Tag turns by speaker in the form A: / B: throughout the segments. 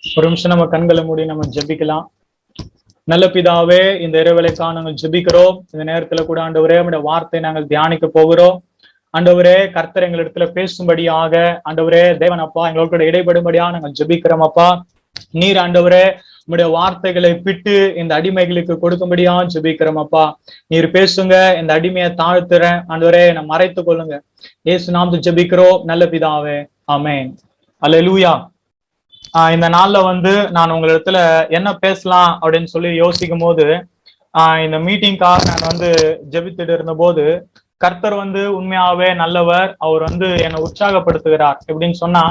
A: ஒரு நிமிஷம் நம்ம கண்களை மூடி நம்ம ஜெபிக்கலாம். நல்ல பிதாவே, இந்த இரவேளைக்காக நாங்கள் ஜெபிக்கிறோம். இந்த நேரத்துல கூட ஆண்டவரே உம்முடைய வார்த்தை நாங்கள் தியானிக்க போகிறோம். ஆண்டவரே, கர்த்தர் எங்களிடத்துல பேசும்படியாக ஆண்டவரே தேவன் அப்பா எங்களோட கூட இடைபடும்படியாக நாங்கள் ஜெபிக்கிறோம். அப்பா நீர் ஆண்டவரே உம்முடைய வார்த்தைகளை பிட்டு இந்த அடிமைகளுக்கு கொடுக்கும்படியா ஜெபிக்கிறோம். அப்பா நீர் பேசுங்க, இந்த அடிமையை தாழ்த்துறேன் ஆண்டவரே, என்னை மறைத்து கொள்ளுங்க. இயேசு நாமத்தில் ஜெபிக்கிறோம் நல்ல பிதாவே, ஆமென். அல்லேலூயா. இந்த நாள்ல நான் உங்களிடத்துல என்ன பேசலாம் அப்படின்னு சொல்லி யோசிக்கும் போது இந்த மீட்டிங்காக நான் ஜெபித்துட்டு இருந்த போது கர்த்தர் உண்மையாவே நல்லவர். அவர் என்னை உற்சாகப்படுத்துகிறார். எப்படின்னு சொன்னா,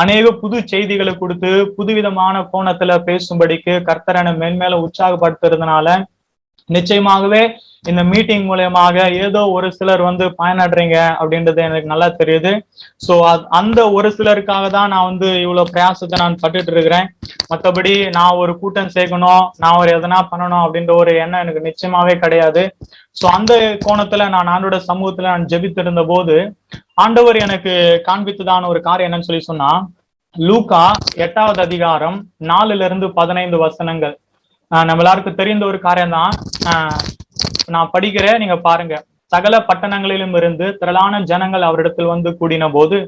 A: அநேக புது செய்திகளை கொடுத்து புதுவிதமான கோணத்துல பேசும்படிக்கு கர்த்தர் என்னை மேன்மேல உற்சாகப்படுத்துறதுனால நிச்சயமாகவே இந்த மீட்டிங் மூலயமாக ஏதோ ஒரு சிலர் பயனடைறீங்க அப்படின்றது எனக்கு நல்லா தெரியுது. சோ அந்த ஒரு சிலருக்காக தான் நான் இவ்வளவு பிரயாசத்தை நான் பட்டுட்டு இருக்கிறேன். மற்றபடி நான் ஒரு கூட்டம் சேர்க்கணும், நான் ஒரு எதனா பண்ணணும் அப்படின்ற ஒரு எண்ணம் எனக்கு நிச்சயமாவே கிடையாது. சோ அந்த கோணத்துல நான் ஆண்டோட சமூகத்துல நான் ஜெபித்திருந்த போது ஆண்டவர் எனக்கு காண்பித்ததான ஒரு காரியம் என்னன்னு சொல்லி சொன்னா, லூக்கா 8வது அதிகாரம் 4-15 வசனங்கள். நம்ம எல்லாருக்கும் தெரிந்த ஒரு காரியம் தான். நான் படிக்கிறேன், நீங்க பாருங்க. சகல பட்டணங்களிலும் இருந்து திரளான ஜனங்கள் அவரிடத்தில் கூடின போது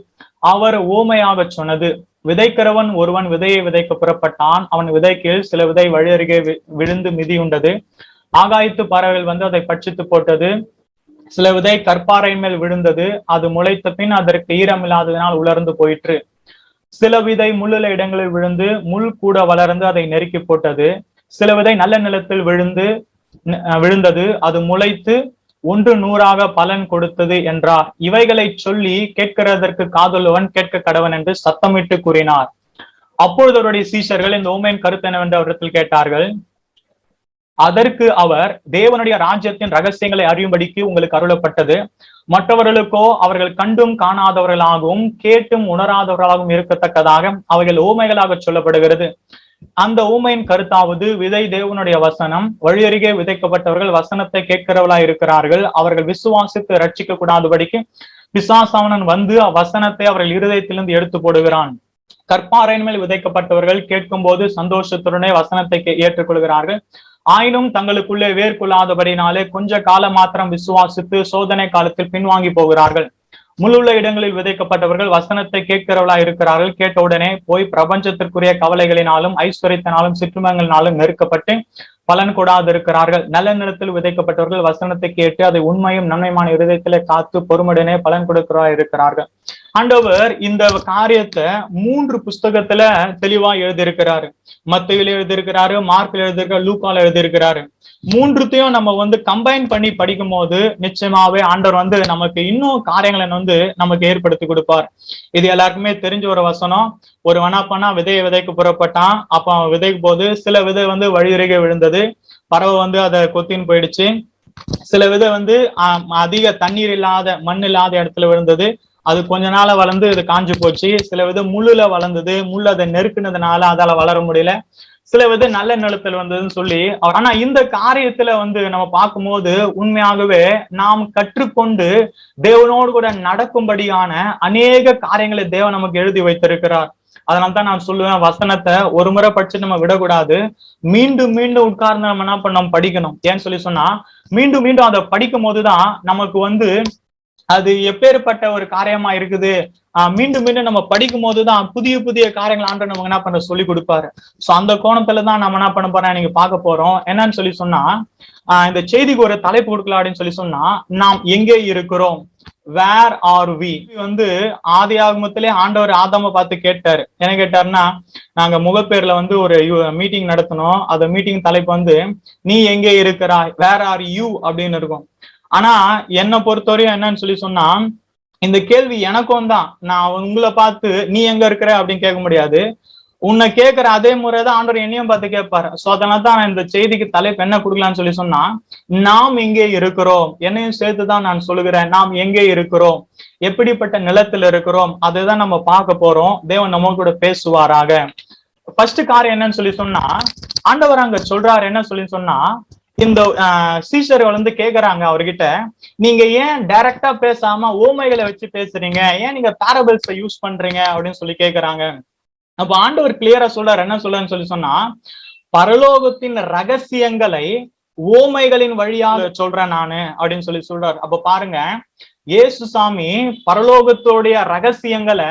A: அவர் ஓமையாக சொன்னது, விதைக்கிறவன் ஒருவன் விதையை விதைக்க புறப்பட்டான். அவன் விதைக்கையில் சில விதை வழி அருகே விழுந்து மிதியுண்டது. ஆகாயத்து பறவைகள் அதை பட்சித்து போட்டது. சில விதை கற்பாறையின் மேல் விழுந்தது. அது முளைத்த பின் அதற்கு ஈரம் இல்லாததினால் உலர்ந்து போயிற்று. சில விதை முள்ளுள்ள இடங்களில் விழுந்து முள் கூட வளர்ந்து அதை நெருக்கி போட்டது. சில விதை நல்ல நிலத்தில் விழுந்தது. அது முளைத்து 100 பலன் கொடுத்தது என்றார். இவைகளை சொல்லி கேட்கிறதற்கு காதுள்ளவன் கேட்க கடவன் என்று சத்தமிட்டு கூறினார். அப்பொழுது அவருடைய சீஷர்கள் இந்த ஓமையின் கருத்து என்னவென்று அவரிடத்தில் கேட்டார்கள். அதற்கு அவர், தேவனுடைய ராஜ்யத்தின் ரகசியங்களை அறியும்படிக்கு உங்களுக்கு அருளப்பட்டது. மற்றவர்களுக்கோ அவர்கள் கண்டும் காணாதவர்களாகவும் கேட்டும் உணராதவர்களாகவும் இருக்கத்தக்கதாக அவைகள் ஓமைகளாக சொல்லப்படுகிறது. அந்த ஊமையின் கருத்தாவது, விதை தேவனுடைய வசனம். வழியருகே விதைக்கப்பட்டவர்கள் வசனத்தை கேட்கிறவர்களா இருக்கிறார்கள். அவர்கள் விசுவாசித்து ரட்சிக்க கூடாதபடிக்கு பிசாசானவன் வசனத்தை அவர்கள் இருதயத்திலிருந்து எடுத்து போடுகிறான். கற்பாறையின் மேல் விதைக்கப்பட்டவர்கள் கேட்கும் போது சந்தோஷத்துடனே வசனத்தை ஏற்றுக்கொள்கிறார்கள். ஆயினும் தங்களுக்குள்ளே வேர்கொள்ளாதபடினாலே கொஞ்ச காலம் மாத்திரம் விசுவாசித்து சோதனை காலத்தில் பின்வாங்கி போகிறார்கள். முள்ளுள்ள இடங்களில் விதைக்கப்பட்டவர்கள் வசனத்தை கேட்கிறவர்களா இருக்கிறார்கள். கேட்ட உடனே போய் பிரபஞ்சத்திற்குரிய கவலைகளினாலும் ஐஸ்வர்யத்தினாலும் சிற்றுமங்களினாலும் நெருக்கப்பட்டு பலன் கொடாது இருக்கிறார்கள். நல்ல நிலத்தில் விதைக்கப்பட்டவர்கள் வசனத்தை கேட்டு அதை உண்மையும் நன்மையான இருதயத்திலே காத்து பொறுமுடனே பலன் கொடுக்கிறா இருக்கிறார்கள். ஆண்டவர் இந்த காரியத்தை 3 புஸ்தகத்துல தெளிவா எழுதியிருக்கிறாரு. மத்தேயுல எழுதியிருக்கிறாரு, மார்க்ல எழுதியிருக்காரு, லூக்கால எழுதியிருக்கிறாரு. 3த்தையும் நம்ம கம்பைன் பண்ணி படிக்கும் போது நிச்சயமாவே ஆண்டவர் நமக்கு இன்னும் காரியங்களை நமக்கு ஏற்படுத்தி கொடுப்பார். இது எல்லாருக்குமே தெரிஞ்ச ஒரு வசனம். ஒரு வனாப்பனா விதையை விதைக்கு புறப்பட்டான். அப்ப அவன் விதைக்கும் போது சில விதை வழியருகே விழுந்தது. பறவை அதை கொத்தின்னு போயிடுச்சு. சில விதை அதிக தண்ணீர் இல்லாத மண் இல்லாத இடத்துல விழுந்தது. அது கொஞ்ச நாள வளர்ந்து இது காஞ்சு போச்சு. சில விதை முள்ளுல வளர்ந்தது. முள் அதை நெருக்குனதுனால அதால வளர முடியல. சில வித நல்ல நிலத்தில் வந்ததுன்னு சொல்லி ஆனா இந்த காரியத்துல நம்ம பார்க்கும்போது உண்மையாகவே நாம் கற்றுக்கொண்டு தேவனோடு கூட நடக்கும்படியான அநேக காரியங்களை தேவன் நமக்கு எழுதி வைத்திருக்கிறார். அதனால்தான் நான் சொல்லுவேன், வசனத்தை ஒரு முறை படிச்சு நம்ம விடக்கூடாது. மீண்டும் மீண்டும் உட்கார்ந்து நம்ம என்ன பண்ணோம், படிக்கணும். ஏன்னு சொல்லி சொன்னா, மீண்டும் மீண்டும் அதை படிக்கும் போதுதான் நமக்கு அது எப்பேற்பட்ட ஒரு காரியமா இருக்குது. மீண்டும் மீண்டும் நம்ம படிக்கும் போதுதான் புதிய புதிய காரியங்கள் ஆண்டு நமக்கு என்ன பண்ற சொல்லி கொடுப்பாரு. சோ அந்த கோணத்துலதான் நம்ம என்ன பண்ண போறோம், நீங்க பார்க்க போறோம். என்னன்னு சொல்லி சொன்னா, இந்த செய்திக்கு ஒரு தலைப்பு கொடுக்கலாம் அப்படின்னு சொல்லி சொன்னா, நாம் எங்கே இருக்கிறோம், வேர் ஆர் வி. ஆதி ஆகமத்திலே ஆண்டவர் ஆதாம பார்த்து கேட்டாரு. என்ன கேட்டாருன்னா, நாங்க முகப்பேர்ல ஒரு மீட்டிங் நடத்தணும். அந்த மீட்டிங் தலைப்பு நீ எங்கே இருக்கிறாய், வேர் ஆர் யூ அப்படின்னு இருக்கும். ஆனா என்னை பொறுத்தவரையும் என்னன்னு சொல்லி சொன்னா, இந்த கேள்வி எனக்கும் தான். நான் உங்களை பார்த்து நீ எங்க இருக்கிற அப்படின்னு கேட்க முடியாது. உன்னை கேட்கிற அதே முறைதான் ஆண்டவர் என்னையும் பார்த்து கேட்பாரு. சோ அதனால்தான் நான் இந்த செய்திக்கு தலைப்பு என்ன கொடுக்கலாம்னு சொல்லி சொன்னா, நாம் எங்கே இருக்கிறோம். என்னையும் சேர்த்துதான் நான் சொல்லுகிறேன். நாம் எங்கே இருக்கிறோம், எப்படிப்பட்ட நிலத்துல இருக்கிறோம், அதுதான் நம்ம பார்க்க போறோம். தேவன் நம்ம கூட பேசுவாராக. ஃபர்ஸ்ட் காரியம் என்னன்னு சொல்லி சொன்னா, ஆண்டவர் அங்க சொல்றாரு. என்ன சொல்லி சொன்னா, இந்த சீஷர்கள் கேக்குறாங்க அவர்கிட்ட, நீங்க ஏன் டைரக்டா பேசாம ஓமைகளை வச்சு பேசுறீங்க, ஏன் நீங்க பேரபிள்ஸ் யூஸ் பண்றீங்க அப்படின்னு சொல்லி கேக்குறாங்க. அப்ப ஆண்டவர் கிளியரா சொல்றாரு, என்ன சொல்றாருன்னு சொன்னா, பரலோகத்தின் ரகசியங்களை ஓமைகளின் வழியாக சொல்றேன் நானு அப்படின்னு சொல்றாரு. அப்ப பாருங்க, இயேசு சாமி பரலோகத்தோடைய ரகசியங்களை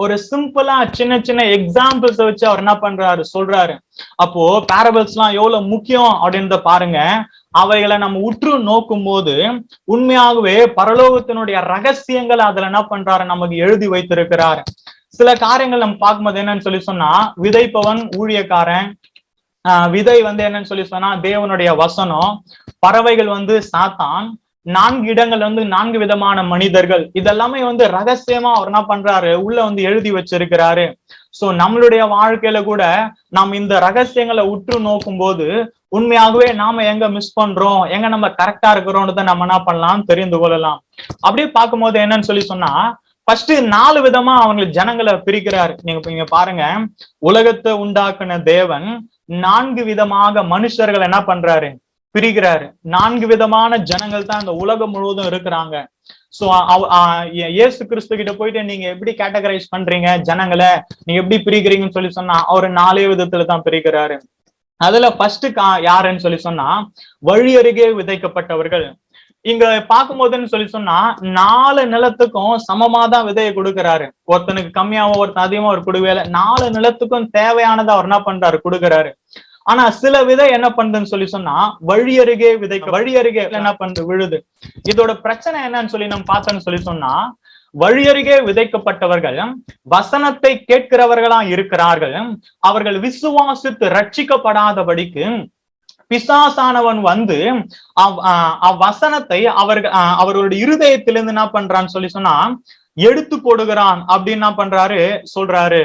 A: ஒரு சிம்பிளா சின்ன சின்ன எக்ஸாம்பிள்ஸ் வச்சு அவர் என்ன பண்றாரு சொல்றாரு. அப்போ பேரபிள்ஸ் எல்லாம் எவ்வளவு முக்கியம் அப்படின்றத பாருங்க. அவைகளை நம்ம உற்று நோக்கும் போது உண்மையாகவே பரலோகத்தினுடைய ரகசியங்களை அதுல என்ன பண்றாரு நமக்கு எழுதி வைத்திருக்கிறாரு. சில காரியங்கள் நம்ம பார்க்கும்போது என்னன்னு சொன்னா, விதைப்பவன் ஊழியக்காரன், விதை என்னன்னு சொன்னா தேவனுடைய வசனம், பறவைகள் சாத்தான், 4 இடங்கள் 4 விதமான மனிதர்கள், இதெல்லாமே ரகசியமா அவர் என்ன பண்றாரு உள்ள எழுதி வச்சிருக்கிறாரு. சோ நம்மளுடைய வாழ்க்கையில கூட நாம் இந்த ரகசியங்களை உற்று நோக்கும் போது உண்மையாகவே நாம எங்க மிஸ் பண்றோம், எங்க நம்ம கரெக்டா இருக்கிறோம்ன்றத நம்ம என்ன பண்ணலாம் தெரிந்து கொள்ளலாம். அப்படியே பார்க்கும்போது என்னன்னு சொன்னா, ஃபர்ஸ்ட் 4 விதமா அவங்களுக்கு ஜனங்களை பிரிக்கிறாரு. நீங்க பாருங்க, உலகத்தை உண்டாக்குன தேவன் 4 விதமாக மனுஷர்கள் என்ன பண்றாரு பிரிக்கிறாரு. 4 விதமான ஜனங்கள் தான் இந்த உலகம் முழுவதும் இருக்கிறாங்க. சோ இயேசு கிறிஸ்து கிட்ட போயிட்டு நீங்க எப்படி கேட்டகரைஸ் பண்றீங்க ஜனங்களை, நீங்க எப்படி பிரிக்கிறீங்கன்னு சொன்னா அவர் 4 விதத்துல தான் பிரிக்கிறாரு. அதுல ஃபர்ஸ்ட் யாருன்னு சொன்னா வழி அருகே விதைக்கப்பட்டவர்கள். இங்க பார்க்கும்போதுன்னு சொன்னா 4 நிலத்துக்கும் சமமாதான் விதையை கொடுக்கிறாரு. ஒருத்தனுக்கு கம்மியாவும் ஒருத்தன் அதிகமா ஒரு கொடுவேல, 4 நிலத்துக்கும் தேவையானதை அவர் என்ன பண்றாரு கொடுக்கிறாரு. ஆனா சில விதை என்ன பண்ணுதுன்னு சொன்னா வழி அருகே வழி அருகே என்ன பண்றது விழுது. இதோட பிரச்சனை என்னன்னு நம்ம பார்த்தோன்னு சொன்னா, வழி அருகே விதைக்கப்பட்டவர்கள் வசனத்தை கேட்கிறவர்களா இருக்கிறார்கள். அவர்கள் விசுவாசித்து ரட்சிக்கப்படாதபடிக்கு பிசாசானவன் அவ்வசனத்தை அவர்களுடைய இருதயத்திலிருந்து என்ன பண்றான்னு சொன்னா எடுத்து போடுகிறான் அப்படின்னு என்ன பண்றாரு சொல்றாரு.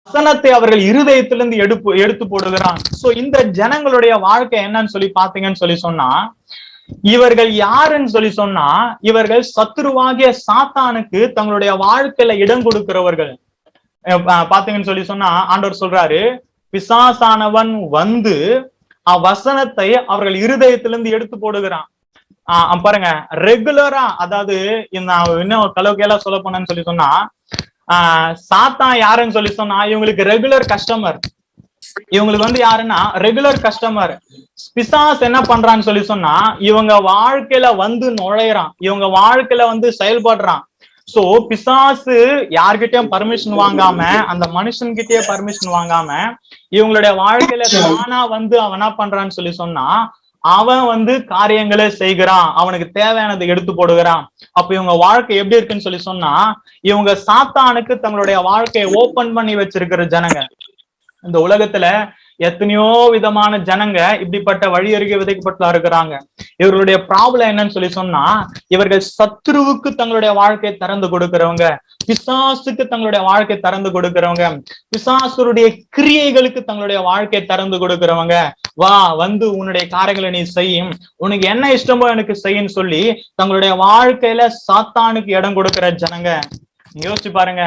A: வசனத்தை அவர்கள் இருதயத்திலிருந்து எடுத்து போடுகிறான். சோ இந்த ஜனங்களுடைய வாழ்க்கை என்னன்னு பாத்தீங்கன்னு சொன்னா, இவர்கள் யாருன்னு சொன்னா இவர்கள் சத்துருவாகிய சாத்தானுக்கு தங்களுடைய வாழ்க்கையில இடம் கொடுக்கிறவர்கள். பாத்தீங்கன்னு சொன்னா ஆண்டவர் சொல்றாரு, பிசாசானவன் அவ்வசனத்தை அவர்கள் இருதயத்திலிருந்து எடுத்து போடுகிறான். பாருங்க, ரெகுலரா, அதாவது இன்னும் கலோக்கியலா சொல்ல போனேன்னு சொன்னா, சாத்தான் யாருன்னு சொன்னா இவங்களுக்கு ரெகுலர் கஸ்டமர். இவங்களுக்கு யாருன்னா ரெகுலர் கஸ்டமர். பிசாஸ் என்ன பண்றான்னு சொன்னா இவங்க வாழ்க்கையில நுழையறான், இவங்க வாழ்க்கையில செயல்படுறான். சோ பிசாசு யார்கிட்டயும் பர்மிஷன் வாங்காம, அந்த மனுஷன்கிட்டயே பர்மிஷன் வாங்காம இவங்களுடைய வாழ்க்கையில தானா அவன் என்ன பண்றான்னு சொன்னா அவன் காரியங்களை செய்கிறான், அவனுக்கு தேவையானதை எடுத்து போடுகிறான். அப்ப இவங்க வாழ்க்கை எப்படி இருக்குன்னு சொன்னா, இவங்க சாத்தானுக்கு தங்களுடைய வாழ்க்கையை ஓபன் பண்ணி வச்சிருக்கிற ஜனங்க. இந்த உலகத்துல எத்தனையோ விதமான ஜனங்க இப்படிப்பட்ட வழி அருகே விதைக்கப்பட்டு இருக்கிறாங்க. இவர்களுடைய ப்ராப்ளம் என்னன்னு சொன்னா, இவர்கள் சத்ருவுக்கு தங்களுடைய வாழ்க்கையை திறந்து கொடுக்கிறவங்க, பிசாசுக்கு தங்களுடைய வாழ்க்கை திறந்து கொடுக்கிறவங்க, பிசாசுடைய கிரியைகளுக்கு தங்களுடைய வாழ்க்கையை திறந்து கொடுக்கிறவங்க. வா உன்னுடைய காரியங்களை நீ செய்யும், உனக்கு என்ன இஷ்டமோ எனக்கு செய்யுன்னு சொல்லி தங்களுடைய வாழ்க்கையில சாத்தானுக்கு இடம் கொடுக்கிற ஜனங்க. யோசிச்சு பாருங்க,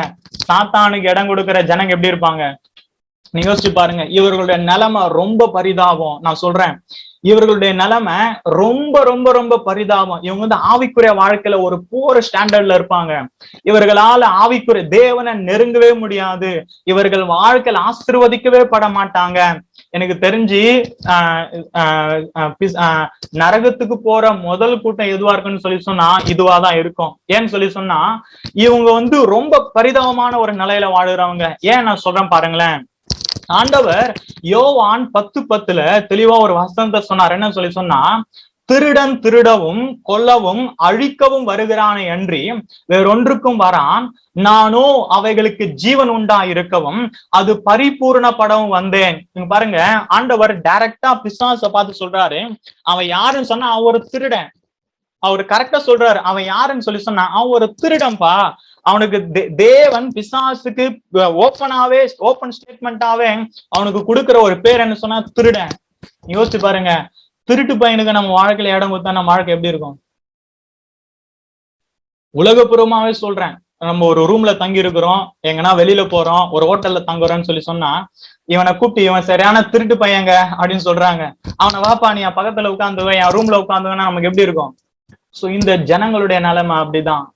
A: சாத்தானுக்கு இடம் கொடுக்கிற ஜனங்க எப்படி இருப்பாங்க நீ யோசிச்சு பாருங்க. இவர்களுடைய நிலைமை ரொம்ப பரிதாபம். நான் சொல்றேன், இவர்களுடைய நிலைமை ரொம்ப ரொம்ப ரொம்ப பரிதாபம். இவங்க ஆவிக்குரிய வாழ்க்கையில ஒரு போர் ஸ்டாண்டர்ட்ல இருப்பாங்க. இவர்களால ஆவிக்குரிய தேவனை நெருங்கவே முடியாது. இவர்கள் வாழ்க்கையில ஆசீர்வதிக்கவே பட மாட்டாங்க. எனக்கு தெரிஞ்சு நரகத்துக்கு போற முதல் கூட்டம் எதுவா இருக்குன்னு சொன்னா இதுவாதான் இருக்கும். ஏன்னு சொன்னா இவங்க ரொம்ப பரிதாபமான ஒரு நிலையில வாழுறவங்க. ஏன் நான் சொல்றேன் பாருங்களேன், ஆண்டவர் யோவான் 10:10 தெளிவா ஒரு வசனத்தை சொன்னார். என்ன சொன்னா, திருடன் திருடவும் கொல்லவும் அழிக்கவும் வருகிறானே அன்றி வேறொன்றுக்கும் வரான், நானோ அவைகளுக்கு ஜீவன் உண்டா இருக்கவும் அது பரிபூர்ணப்படவும் வந்தேன். நீங்க பாருங்க, ஆண்டவர் டைரக்டா பிசாச பார்த்து சொல்றாரு, அவன் யாருன்னு சொன்னா அவன் ஒரு திருடன். அவரு கரெக்டா சொல்றாரு, அவன் யாருன்னு சொன்னா அவன் ஒரு திருடன்பா. அவனுக்கு தேவன் பிசாசுக்கு ஓப்பன் ஸ்டேட்மெண்டாவே அவனுக்கு கொடுக்கிற ஒரு பேர் என்ன சொன்னா திருடன். யோசிச்சு பாருங்க, திருட்டு பையனுக்கு நம்ம வாழ்க்கையில இடம் கொடுத்தா நம்ம வாழ்க்கை எப்படி இருக்கும்? உலகபூர்வமாவே சொல்றேன், நம்ம ஒரு ரூம்ல தங்கி இருக்கிறோம், எங்கன்னா வெளியில போறோம், ஒரு ஹோட்டல்ல தங்குறோம்னு சொன்னா இவனை கூப்பிட்டு இவன் சரியான திருட்டு பையங்க அப்படின்னு சொல்றாங்க. அவனை வாப்பா நீ பக்கத்துல உட்காந்துவன், என் ரூம்ல உட்காந்துவனா நமக்கு எப்படி இருக்கும்? சோ இந்த ஜனங்களுடைய நிலைமை அப்படிதான்.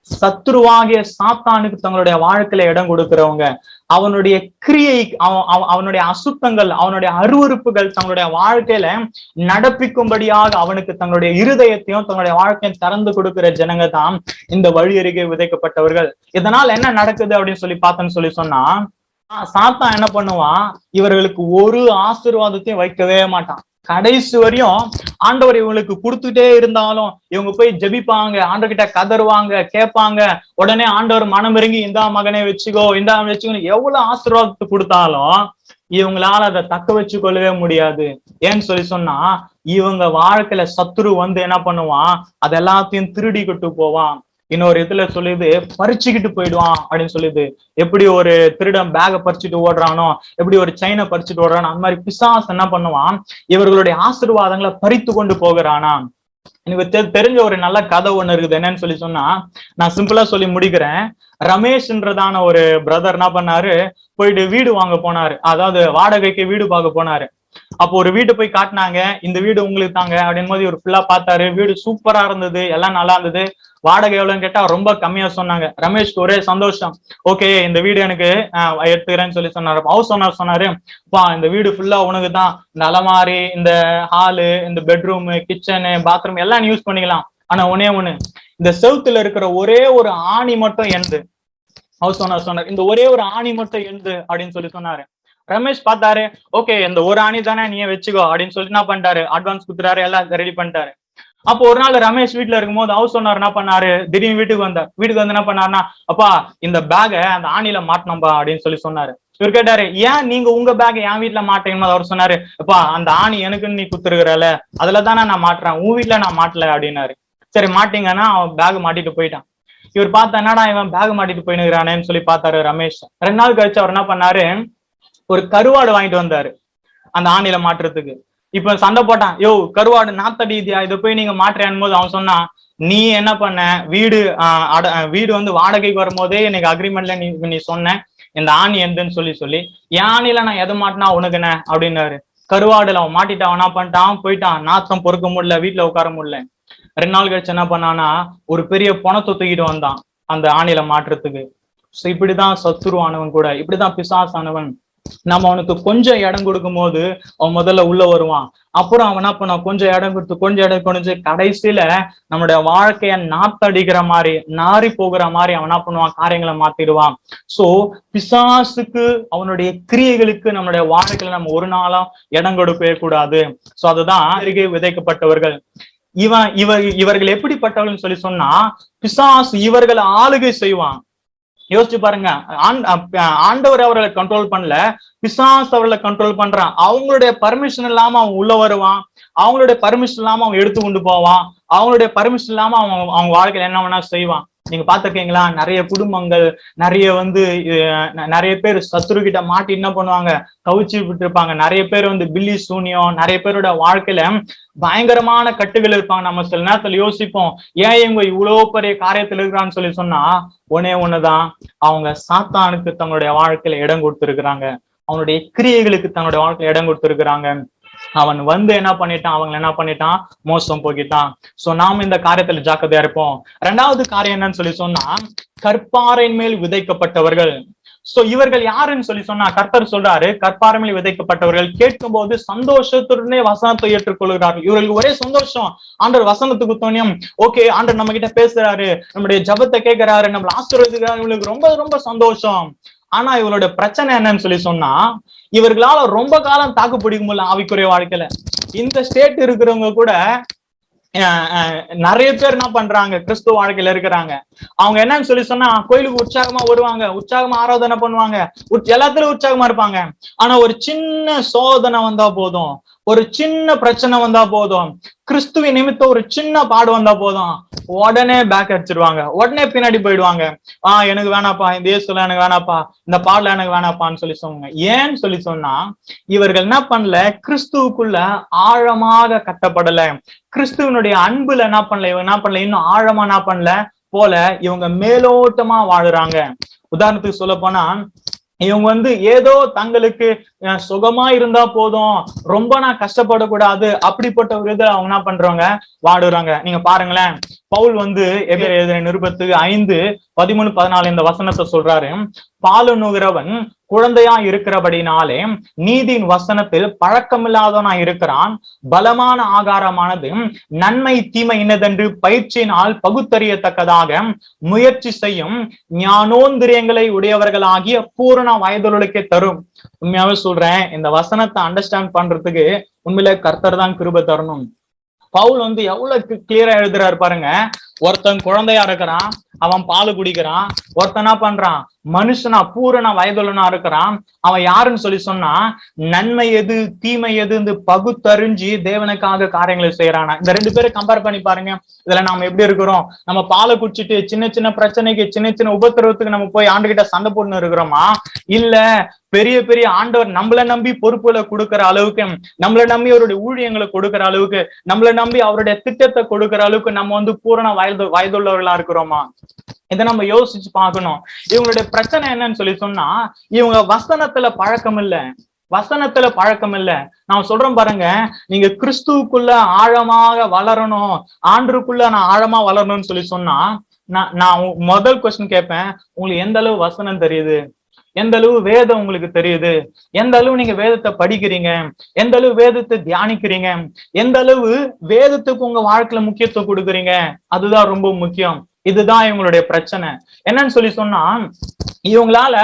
A: சத்ருவாகிய சாத்தானுக்கு தங்களுடைய வாழ்க்கையில இடம் கொடுக்கிறவங்க. அவனுடைய கிரியை, அவனுடைய அசுத்தங்கள், அவனுடைய அருவருப்புகள் தங்களுடைய வாழ்க்கையில நடப்பிக்கும்படியாக அவனுக்கு தங்களுடைய இருதயத்தையும் தங்களுடைய வாழ்க்கையும் திறந்து கொடுக்கிற ஜனங்க தான் இந்த வழி அருகே விதைக்கப்பட்டவர்கள். இதனால் என்ன நடக்குது அப்படின்னு சொல்லி பார்த்தேன்னு சொன்னா, சாத்தான் என்ன பண்ணுவான், இவர்களுக்கு ஒரு ஆசீர்வாதத்தையும் வைக்கவே மாட்டான். கடைசி வரையும் ஆண்டவர் இவங்களுக்கு கொடுத்துட்டே இருந்தாலும் இவங்க போய் ஜெபிப்பாங்க, ஆண்டவர்கிட்ட கதறுவாங்க, கேட்பாங்க. உடனே ஆண்டவர் மனம் இறங்கி இந்தா மகனே வச்சுக்கோ, இந்தா வச்சுக்கோ, எவ்வளவு ஆசீர்வாதத்தை கொடுத்தாலும் இவங்களால அதை தக்க வச்சு கொள்ளவே முடியாது. ஏன்னு சொல்லி சொன்னா, இவங்க வாழ்க்கையில சத்துரு வந்து என்ன பண்ணுவான், அது எல்லாத்தையும் திருடிக்கிட்டு போவான். இன்னொரு இதுல சொல்லுது, பறிச்சுக்கிட்டு போயிடுவான் அப்படின்னு சொல்லுது. எப்படி ஒரு திருடன் பேகை பறிச்சுட்டு ஓடுறானோ, எப்படி ஒரு செயினை பறிச்சுட்டு ஓடுறானோ, அந்த மாதிரி பிசாசு என்ன பண்ணுவான், இவர்களுடைய ஆசீர்வாதங்களை பறித்து கொண்டு போகிறானா. எனக்கு தெரிஞ்ச ஒரு நல்ல கதை ஒண்ணு இருக்குது. என்னன்னு சொல்லி சொன்னா, நான் சிம்பிளா சொல்லி முடிக்கிறேன். ரமேஷ்ன்றதான ஒரு பிரதர் என்ன பண்ணாரு, போயிட்டு வீடு வாங்க போனாரு. அதாவது வாடகைக்கு வீடு பார்க்க போனாரு. அப்போ ஒரு வீடு போய் காட்டினாங்க, இந்த வீடு உங்களுக்கு தாங்க அப்படின் போது இவர் ஃபுல்லா பார்த்தாரு. வீடு சூப்பரா இருந்தது, எல்லாம் நல்லா இருந்தது. வாடகை எவ்வளவுன்னு கேட்டா ரொம்ப கம்மியா சொன்னாங்க. ரமேஷ்க்கு ஒரே சந்தோஷம். ஓகே, இந்த வீடு எனக்கு எடுத்துக்கிறேன்னு சொல்லி சொன்னாரு. ஹவுஸ் ஓனர் சொன்னாரு, பா இந்த வீடு ஃபுல்லா உனக்கு தான், இந்த அலமாரி, இந்த ஹாலு, இந்த பெட்ரூம், கிச்சனு, பாத்ரூம் எல்லாம் நீ யூஸ் பண்ணிக்கலாம். ஆனா ஒண்ணு, இந்த செவுத்துல இருக்கிற ஒரே ஒரு ஆணி மட்டும் எந்து. ஹவுஸ் ஓனர் சொன்னார், இந்த ஒரே ஒரு ஆணி மட்டும் எந்து அப்படின்னு சொல்லி சொன்னாரு. ரமேஷ் பார்த்தாரு, ஓகே இந்த ஒரு ஆணி தானே நீயே வச்சுக்கோ அப்படின்னு சொல்லிட்டு என்ன பண்ணிட்டாரு, அட்வான்ஸ் கொடுத்துறாரு, எல்லாம் ரெடி பண்ணிட்டாரு. அப்போ ஒரு நாள் ரமேஷ் வீட்டுல இருக்கும்போது ஹவுஸ் ஓனர் என்ன பண்ணாரு, திடீர்னு வீட்டுக்கு வந்தார். வீட்டுக்கு வந்து என்ன பண்ணாருன்னா, அப்பா இந்த பேகை அந்த ஆணில மாட்டணும்பா அப்படின்னு சொல்லி சொன்னாரு. இவர் கேட்டாரு, ஏன் நீங்க உங்க பேக் என் வீட்டுல மாட்டீங்கன்னு அவர் சொன்னாரு, அப்பா அந்த ஆணி எனக்குன்னு நீ குத்துருக்கிறல, அதுலதானே நான் மாட்டுறேன், உன் வீட்டுல நான் மாட்டல அப்படின்னாரு. சரி மாட்டீங்கன்னா அவன் பேக் மாட்டிட்டு போயிட்டான். இவர் பார்த்தா, என்னடா இவன் பேக் மாட்டிட்டு போயினுக்கிறானேன்னு சொல்லி பார்த்தாரு ரமேஷ். 2 நாள் கழிச்சு அவர் என்ன பண்ணாரு, ஒரு கருவாடு வாங்கிட்டு வந்தாரு அந்த ஆணில மாட்டுறதுக்கு. இப்ப சண்டை போட்டான், யோ கருவாடு நாத்தடிதியா, இதை போய் நீங்க மாட்டுறேன் போது அவன் சொன்னான், நீ என்ன பண்ண, வீடு வந்து வாடகைக்கு வரும்போதே எனக்கு அக்ரிமெண்ட்ல நீ சொன்ன இந்த ஆணி எந்தன்னு சொல்லி என் ஆணில நான் எதை மாட்டினா உனக்கு என்ன அப்படின்னாரு. கருவாடுல அவன் மாட்டிட்டான். அவன் என்ன பண்ணிட்டான், போயிட்டான். நாத்தம் பொறுக்க முடியல, வீட்டுல உட்கார முடியல. 2 நாள் கழிச்சு என்ன பண்ணானா, ஒரு பெரிய பணத்தை தூக்கிட்டு வந்தான் அந்த ஆணில மாட்டுறதுக்கு. சோ இப்படிதான் சத்துருவானவன் கூட, இப்படிதான் பிசாசானவன். நம்ம அவனுக்கு கொஞ்சம் இடம் கொடுக்கும் போது அவன் முதல்ல உள்ள வருவான். அப்புறம் அவன் என்ன பண்ண, கொஞ்சம் இடம் கொடுத்து கடைசியில நம்மளுடைய வாழ்க்கைய நாத்தடிக்கிற மாதிரி, நாரி போகிற மாதிரி அவன் என்ன பண்ணுவான், காரியங்களை மாத்திடுவான். சோ பிசாசுக்கு, அவனுடைய கிரியைகளுக்கு நம்மளுடைய வாழ்க்கையில நம்ம ஒரு நாளும் இடம் கொடுக்கவே கூடாது. சோ அதுதான் அருகே விதைக்கப்பட்டவர்கள். இவர்கள் எப்படிப்பட்டவர்கள் சொல்லி சொன்னா, பிசாசு இவர்களை ஆளுகை செய்வான். யோசிச்சு பாருங்க, ஆண்டவர் அவர்களை கண்ட்ரோல் பண்ணல, பிசாசு அவர்களை கண்ட்ரோல் பண்றான். அவங்களுடைய பர்மிஷன் இல்லாம அவன் உள்ள வருவான், அவங்களுடைய பர்மிஷன் இல்லாம அவன் எடுத்து கொண்டு போவான், அவங்களுடைய பர்மிஷன் இல்லாம அவங்க வாழ்க்கையில என்ன வேணா செய்வான். நீங்க பாத்துருக்கீங்களா, நிறைய குடும்பங்கள், நிறைய பேர் சத்துரு கிட்ட மாட்டி என்ன பண்ணுவாங்க, கவிச்சு விட்டு இருப்பாங்க. நிறைய பேர் வந்து பில்லி சூனியம், நிறைய பேரோட வாழ்க்கையில பயங்கரமான கட்டுகள் இருப்பாங்க. நம்ம சில நேரத்துல யோசிப்போம், ஏன் இவங்க இவ்வளவு பெரிய காரியத்துல இருக்கிறான்னு சொல்லி சொன்னா, ஒண்ணுதான், அவங்க சாத்தானுக்கு தங்களுடைய வாழ்க்கையில இடம் கொடுத்திருக்கிறாங்க, அவனுடைய கிரியைகளுக்கு தன்னுடைய வாழ்க்கையில இடம் கொடுத்திருக்கிறாங்க. அவன் வந்து என்ன பண்ணிட்டான், அவங்க என்ன பண்ணிட்டான், மோசம் போக்கிட்டான். சோ நாம இந்த காரியத்துல ஜாக்கிரதையா இருப்போம். 2வது காரியம் என்னன்னு சொல்லி சொன்னா, கற்பாறையின் மேல் விதைக்கப்பட்டவர்கள். சோ இவர்கள் யாருன்னு சொல்லி சொன்னா, கர்த்தர் சொல்றாரு, கற்பாறை மேல் விதைக்கப்பட்டவர்கள் கேட்கும் போது சந்தோஷத்துடனே வசனத்தை ஏற்றுக்கொள்கிறார்கள். இவர்களுக்கு ஒரே சந்தோஷம். ஆண்டவர் வசனத்துக்கு தோணியம், ஓகே ஆண்டவர் நம்ம கிட்ட பேசுறாரு, நம்முடைய ஜபத்தை கேட்கிறாரு, நம்மள ஆசீர்வதிக்கிறாரு, இவங்களுக்கு ரொம்ப ரொம்ப சந்தோஷம். ஆனா இவரோட பிரச்சனை என்னன்னு சொல்லி சொன்னா, இவர்களால ரொம்ப காலம் தாக்கு பிடிக்க முடியல ஆவிக்குரிய வாழ்க்கையில. இந்த ஸ்டேட் இருக்கிறவங்க கூட நிறைய பேர் என்ன பண்றாங்க, கிறிஸ்துவ வாழ்க்கையில இருக்கிறாங்க. அவங்க என்னன்னு சொல்லி சொன்னா, கோயிலுக்கு உற்சாகமா வருவாங்க, உற்சாகமா ஆராதனை பண்ணுவாங்க, எல்லாத்துலயும் உற்சாகமா இருப்பாங்க. ஆனா ஒரு சின்ன சோதனை வந்தா போதும், ஒரு சின்ன பிரச்சனை வந்தா போதும், கிறிஸ்துவ நிமித்தம் ஒரு சின்ன பாடு வந்தா போதும், உடனே பேக் அடிச்சிருவாங்க, உடனே பின்னாடி போயிடுவாங்க. எனக்கு வேணாப்பா, இந்த இயேசுல எனக்கு வேணாப்பா, இந்த பாடல எனக்கு வேணாப்பான்னு சொல்லி சொன்னாங்க. ஏன்னு சொல்லி சொன்னா, இவர்கள் என்ன பண்ணல, கிறிஸ்துவுக்குள்ள ஆழமாக கட்டப்படல, கிறிஸ்துவனுடைய அன்புல என்ன பண்ணல, இவங்க என்ன பண்ணல, இன்னும் ஆழமா என்ன பண்ணல போல, இவங்க மேலோட்டமா வாழுறாங்க. உதாரணத்துக்கு சொல்ல போனா, இவங்க வந்து ஏதோ தங்களுக்கு சுகமா இருந்தா போதும், ரொம்ப நான் கஷ்டப்படக்கூடாது, அப்படிப்பட்ட ஒரு இதை அவங்க என்ன பண்றவங்க வாடுறாங்க. நீங்க பாருங்களேன், பவுல் எபிரேயர் எழுதின நிருபத்துக்கு 5:13-14 இந்த வசனத்தை சொல்றாரு. பாலுண்ணுகிறவன் குழந்தையா இருக்கிறபடினாலே நீதியின் வசனத்தில் பழக்கமில்லாதவனா இருக்கிறான். பலமான ஆகாரமானது நன்மை தீமை இன்னதென்று பயிற்சியினால் பகுத்தறியத்தக்கதாக முயற்சி செய்யும் ஞானோந்திரியங்களை உடையவர்களாகிய பூரண வயதுகளுக்கே தரும். உண்மையாவே சொல்றேன், இந்த வசனத்தை அண்டர்ஸ்டாண்ட் பண்றதுக்கு உண்மையிலே கர்த்தர் தான் கிருபை தரணும். பவுல் எவ்வளவு கிளியரா எழுதுறாரு பாருங்க. ஒருத்தன் குழந்தையா இருக்கிறான், அவன் பால் குடிக்கிறான். ஒருத்தனா பண்றான், மனுஷனா பூரண வயதுலனா இருக்கிறான். அவன் யாருன்னு சொல்லி சொன்னா, நன்மை எது தீமை எது பகுத்தறிஞ்சு தேவனுக்காக காரியங்களை செய்யறானா. இந்த ரெண்டு பேரும் கம்பேர் பண்ணி பாருங்க. இதுல நாம எப்படி இருக்கிறோம்? நம்ம பாலை குடிச்சிட்டு சின்ன சின்ன பிரச்சனைக்கு சின்ன சின்ன உபத்திரவத்துக்கு நம்ம போய் ஆண்டுகிட்ட சண்டை போட்டுன்னு இருக்கிறோமா? இல்ல பெரிய பெரிய ஆண்டவர் நம்மளை நம்பி பொறுப்புகளை கொடுக்கிற அளவுக்கு, நம்மளை நம்பி அவருடைய ஊழியங்களை கொடுக்கிற அளவுக்கு, நம்மளை நம்பி அவருடைய திட்டத்தை கொடுக்கிற அளவுக்கு நம்ம பூரண வயதுள்ளவர்களா இருக்கிறோமா? இதை நம்ம யோசிச்சு பார்க்கணும். இவங்களுடைய பிரச்சனை என்னன்னு சொல்லி சொன்னா, இவங்க வசனத்துல பழக்கம் இல்ல. நான் சொல்றேன் பாருங்க, நீங்க கிறிஸ்துவுக்குள்ள ஆழமாக வளரணும், ஆண்டுக்குள்ள நான் ஆழமா வளரணும்னு சொல்லி சொன்னா, நான் முதல் கொஸ்டின் கேட்பேன், உங்களுக்கு எந்த அளவு வசனம் தெரியுது? எந்த அளவு வேதம் உங்களுக்கு தெரியுது? எந்த அளவு நீங்க வேதத்தை படிக்கிறீங்க? எந்த அளவு வேதத்தை தியானிக்கிறீங்க? எந்த அளவு வேதத்துக்கு உங்க வாழ்க்கையில முக்கியத்துவம் கொடுக்குறீங்க? அதுதான் ரொம்ப முக்கியம். இதுதான் இவங்களுடைய பிரச்சனை. என்னன்னு சொல்லி சொன்னா, இவங்களால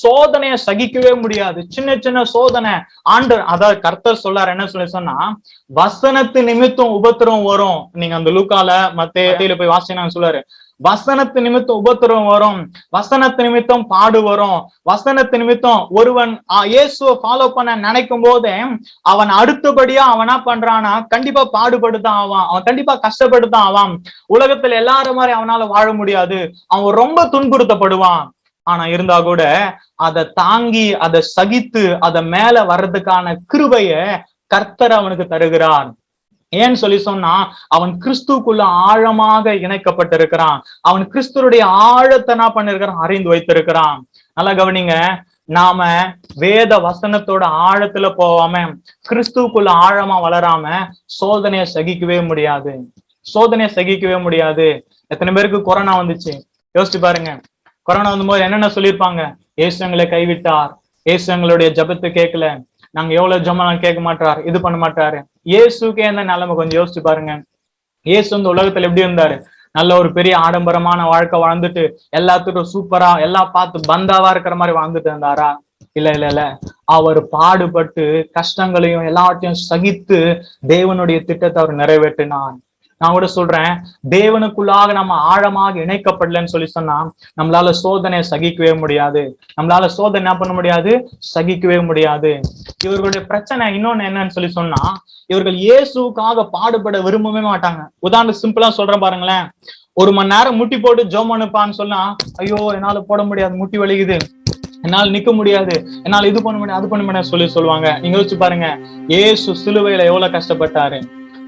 A: சோதனைய சகிக்கவே முடியாது. சின்ன சின்ன சோதனை அதாவது கர்த்தர் சொல்லார் என்ன சொல்லி சொன்னா, வசனத்து நிமித்தம் உபத்திரவம் வரும். நீங்க அந்த லூக்கால மத்தேயுல போய் வாசினா சொல்லுவாரு, வசனத்து நிமித்தம் உபத்திரவம் வரும், வசனத்து நிமித்தம் பாடு வரும், வசனத்து நிமித்தம் ஒருவன் இயேசுவை ஃபாலோ பண்ண நினைக்கும் போதே அவன் அடுத்தபடியா அவனா பண்றானா, கண்டிப்பா பாடுபட்டுதான் ஆவான், அவன் கண்டிப்பா கஷ்டப்பட்டுதான் ஆவான். உலகத்துல எல்லாரும் மாதிரி அவனால வாழ முடியாது, அவன் ரொம்ப துன்புறுத்தப்படுவான். ஆனா இருந்தா கூட அதை தாங்கி அதை சகித்து அதை மேல வர்றதுக்கான கிருபைய கர்த்தர் அவனுக்கு தருகிறான். ஏன்னு சொல்லி சொன்னா, அவன் கிறிஸ்துக்குள்ள ஆழமாக இணைக்கப்பட்டிருக்கிறான். அவன் கிறிஸ்துடைய ஆழத்தை என்ன பண்ணிருக்கிறான்? அறிந்து வைத்திருக்கிறான். நல்லா கவனிங்க, நாம வேத வசனத்தோட ஆழத்துல போவாம கிறிஸ்துக்குள்ள ஆழமா வளராம சோதனையை சகிக்கவே முடியாது. எத்தனை பேருக்கு கொரோனா வந்துச்சு யோசிச்சு பாருங்க. கொரோனா வந்தபோது என்னென்ன சொல்லியிருப்பாங்க? இயேசு எங்களை கைவிட்டார், இயேசு எங்களுடைய ஜெபத்தை கேட்கல, நாங்க எவ்வளவு ஜெபம் கேட்க மாட்டாரு, இது பண்ண மாட்டாரு. இயேசுக்கே என்ன நிலைமை கொஞ்சம் யோசிச்சு பாருங்க. இயேசு உலகத்துல எப்படி இருந்தாரு? நல்ல ஒரு பெரிய ஆடம்பரமான வாழ்க்கை வாழ்ந்துட்டு எல்லாத்துக்கும் சூப்பரா எல்லாம் பார்த்து பந்தாவா இருக்கிற மாதிரி வாழ்ந்துட்டு இருந்தாரா? இல்ல. அவர் பாடுபட்டு கஷ்டங்களையும் எல்லாத்தையும் சகித்து தேவனுடைய திட்டத்தை அவர் நிறைவேற்றினார். நான் கூட சொல்றேன், தேவனுக்குள்ளாக நம்ம ஆழமாக இணைக்கப்படலன்னு சொல்லி சொன்னா நம்மளால சோதனையை சகிக்கவே முடியாது. என்ன பண்ண முடியாது? சகிக்கவே முடியாது. இவர்களுடைய பிரச்சனை இன்னொன்னு என்னன்னு சொல்லி சொன்னா, இவர்கள் இயேசுக்காக பாடுபட விரும்பவே மாட்டாங்க. உதாரணம் சிம்பிளா சொல்றேன் பாருங்களேன். 1 மணி நேரம் முட்டி போட்டு ஜெபம் அனுப்பான்னு சொன்னா, ஐயோ என்னால போட முடியாது, முட்டி வலிக்குது, என்னால நிக்க முடியாது, என்னால இது பண்ண முடியாது, அது பண்ண முடியாது சொல்லுவாங்க. நீங்க யோசிச்சு பாருங்க, இயேசு சிலுவையில எவ்வளவு கஷ்டப்பட்டாரு,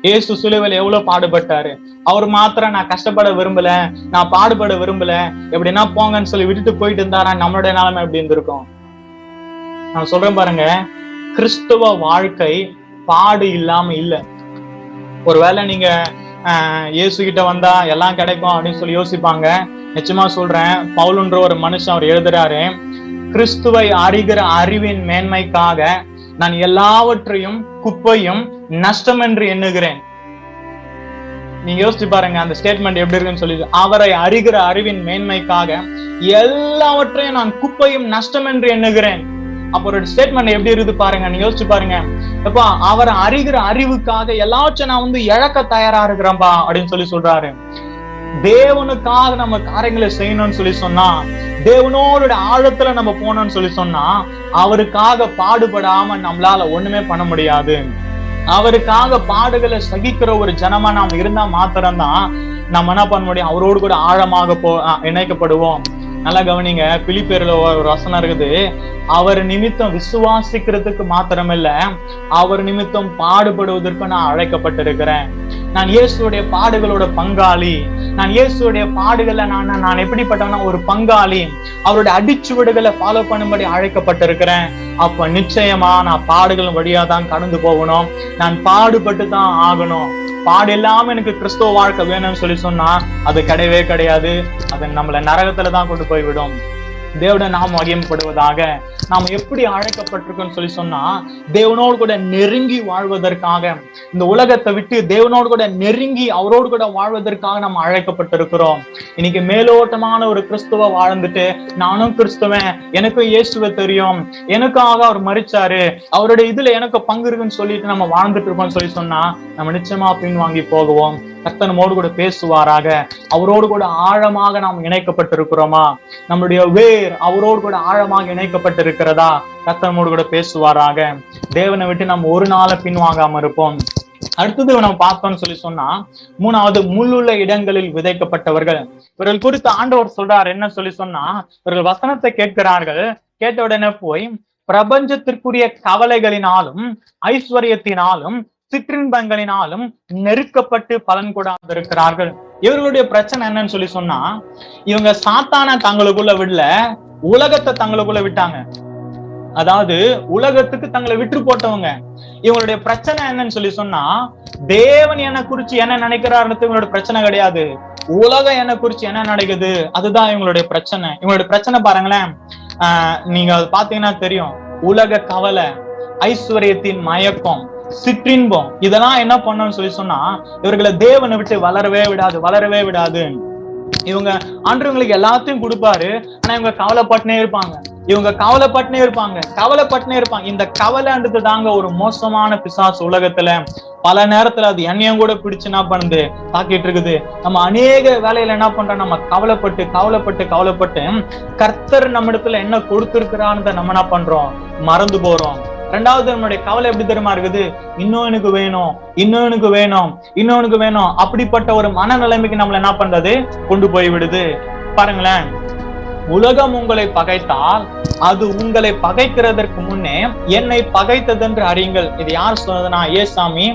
A: இயேசு சிலுவையில எவ்வளவு பாடுபட்டாரு. அவர் மாத்திரம் நான் கஷ்டப்பட விரும்பல, நான் பாடுபட விரும்பல, எப்படின்னா போங்கன்னு சொல்லி விட்டுட்டு போயிட்டு இருந்தாரா, நம்மளுடைய நிலைமை எப்படி இருந்திருக்கும்? நான் சொல்றேன் பாருங்க, கிறிஸ்துவ வாழ்க்கை பாடு இல்லாம இல்ல. ஒருவேளை நீங்க இயேசு கிட்ட வந்தா எல்லாம் கிடைக்கும் அப்படின்னு சொல்லி யோசிப்பாங்க. நிச்சயமா சொல்றேன், பவுலுன்ற ஒரு மனுஷன் அவர் எழுதுறாரு, கிறிஸ்துவை அறிகிற அறிவின் மேன்மைக்காக நான் எல்லாவற்றையும் குப்பையும் நஷ்டம் என்று எண்ணுகிறேன். நீங்க யோசிச்சு பாருங்க அந்த ஸ்டேட்மெண்ட் எப்படி இருக்குன்னு சொல்லி. அவரை அறிகிற அறிவின் மேன்மைக்காக எல்லாவற்றையும் நான் குப்பையும் நஷ்டம் என்று எண்ணுகிறேன். அப்ப ஒரு ஸ்டேட்மெண்ட் எப்படி இருக்குது பாருங்க, நீங்க யோசிச்சு பாருங்க. எப்பா அவரை அறிகிற அறிவுக்காக எல்லாவற்றையும் நான் இழக்க தயாரா இருக்கிறேன்பா அப்படின்னு சொல்லி சொல்றாரு. தேவனுக்காக நம்ம காரியங்களை செய்யணும்னு சொல்லி சொன்னா, தேவனோட ஆழத்துல நம்ம போனோம்னு சொல்லி சொன்னா, அவருக்காக பாடுபடாம நம்மளால ஒண்ணுமே பண்ண முடியாது. அவருக்காக பாடுகளை சகிக்கிற ஒரு ஜனமா நாம இருந்தா மாத்திரம்தான் நம்ம என்ன பண்ண முடியும்? அவரோடு கூட ஆழமாக இணைக்கப்படுவோம். நல்லா கவனிங்க, பிலிப்பியர்ல ஒரு வசனம் இருக்குது, அவர் நிமித்தம் விசுவாசிக்கிறதுக்கு மாத்திரமில்ல, அவர் நிமித்தம் பாடுபடுவதற்கு நான் அழைக்கப்பட்டிருக்கிறேன். நான் இயேசுடைய பாடுகளோட பங்காளி. நான் இயேசுடைய பாடுகளை நான் எப்படிப்பட்டவனா ஒரு பங்காளி. அவருடைய அடிச்சுவடுகளை ஃபாலோ பண்ணும்படி அழைக்கப்பட்டிருக்கிறேன். அப்ப நிச்சயமா நான் பாடுகள் வழியா தான் கடந்து போகணும். நான் பாடுபட்டு தான் ஆகணும். பாடு இல்லாம எனக்கு கிறிஸ்துவ வாழ்க்கை வேணும்னு சொன்னா அது கிடையவே கிடையாது. அது நம்மள நரகத்துலதான் கொண்டு போய் விடும். தேவனை நாம் மகிமைப்படுவதாக. நாம் எப்படி அழைக்கப்பட்டிருக்கோம்னு சொன்னா தேவனோடு கூட நெருங்கி வாழ்வதற்காக, இந்த உலகத்தை விட்டு தேவனோடு கூட நெருங்கி அவரோடு கூட வாழ்வதற்காக நாம் அழைக்கப்பட்டிருக்கிறோம். இன்னைக்கு மேலோட்டமான ஒரு கிறிஸ்துவ வாழ்ந்துட்டு நானும் கிறிஸ்துவன், எனக்கும் இயேசுவை தெரியும், எனக்காக அவர் மரிச்சாரு, அவருடைய இதுல எனக்கு பங்கு இருக்குன்னு சொல்லிட்டு நம்ம வாழ்ந்துட்டு இருக்கோம்னு சொன்னா நம்ம நிச்சயமா பின் வாங்கி போகுவோம். கர்த்தர் நம்மோடு கூட பேசுவாராக. அவரோடு கூட ஆழமாக நாம் இணைக்கப்பட்டிருக்கிறோமா? நம்முடைய வேர் அவரோடு கூட ஆழமாக இணைக்கப்பட்டிருக்கிறதா? கர்த்தர் நம்மோடு கூட பேசுவாராக. தேவனை விட்டு நம்ம ஒரு நாளை பின்வாங்காம இருப்போம். அடுத்தது நம்ம பார்த்தோம்னு சொன்னா மூணாவது, முள்ளுள்ள இடங்களில் விதைக்கப்பட்டவர்கள். இவர்கள் குறித்து ஆண்டவர் சொல்றார் என்ன சொன்னா, இவர்கள் வசனத்தை கேட்கிறார்கள், கேட்ட உடனே போய் பிரபஞ்சத்திற்குரிய கவலைகளினாலும் ஐஸ்வர்யத்தினாலும் சிற்றின்பங்களினாலும் நெருக்கப்பட்டு பலன் கூடாது இருக்கிறார்கள். இவர்களுடைய பிரச்சனை என்னன்னு சொன்னா, இவங்க சாத்தான தங்களுக்குள்ள விடல, உலகத்தை தங்களுக்குள்ள விட்டாங்க. அதாவது உலகத்துக்கு தங்களை விட்டு போட்டவங்க. இவங்களுடைய பிரச்சனை என்னன்னு சொன்னா, தேவன் என்ன குறிச்சு என்ன நினைக்கிறாருன்னு இவங்களோட பிரச்சனை கிடையாது, உலகம் என்ன குறிச்சு என்ன நினைக்குது அதுதான் இவங்களுடைய பிரச்சனை. இவங்களுடைய பிரச்சனை பாருங்களேன், நீங்க பாத்தீங்கன்னா தெரியும். உலக கவலை, ஐஸ்வர்யத்தின் மயக்கம், சிற்றின்பம், இதெல்லாம் என்ன பண்ணணும்னு சொன்னா இவர்களை தேவனை விட்டு வளரவே விடாது. இவங்க ஆண்டவங்களுக்கு எல்லாத்தையும் கொடுப்பாரு, ஆனா இவங்க கவலைப்பட்டுனே இருப்பாங்க. இந்த கவலைன்றது தாங்க ஒரு மோசமான பிசாசு. உலகத்துல பல நேரத்துல அது என்னையும் கூட பிடிச்சு என்ன பண்ணுது, தாக்கிட்டு இருக்குது. நம்ம அநேக வேலையில என்ன பண்றோம், நம்ம கவலைப்பட்டு கர்த்தர் நம்ம இடத்துல என்ன கொடுத்திருக்கிறான்னு நம்ம என்ன பண்றோம், மறந்து போறோம். ரெண்டாவது, நம்மளுடைய கவலை எப்படி தெரியுமா இருக்குது, இன்னும் எனக்கு வேணும். அப்படிப்பட்ட ஒரு மனநிலைமைக்கு நம்மள என்ன பண்றது, கொண்டு போய் விடுது. பாருங்களேன், உலகம் உங்களை பகைத்தால் அது உங்களை பகைக்கிறதற்கு முன்னே என்னை பகைத்ததென்று அறியுங்கள். இது யார் சொன்னதுன்னா ஏசாமி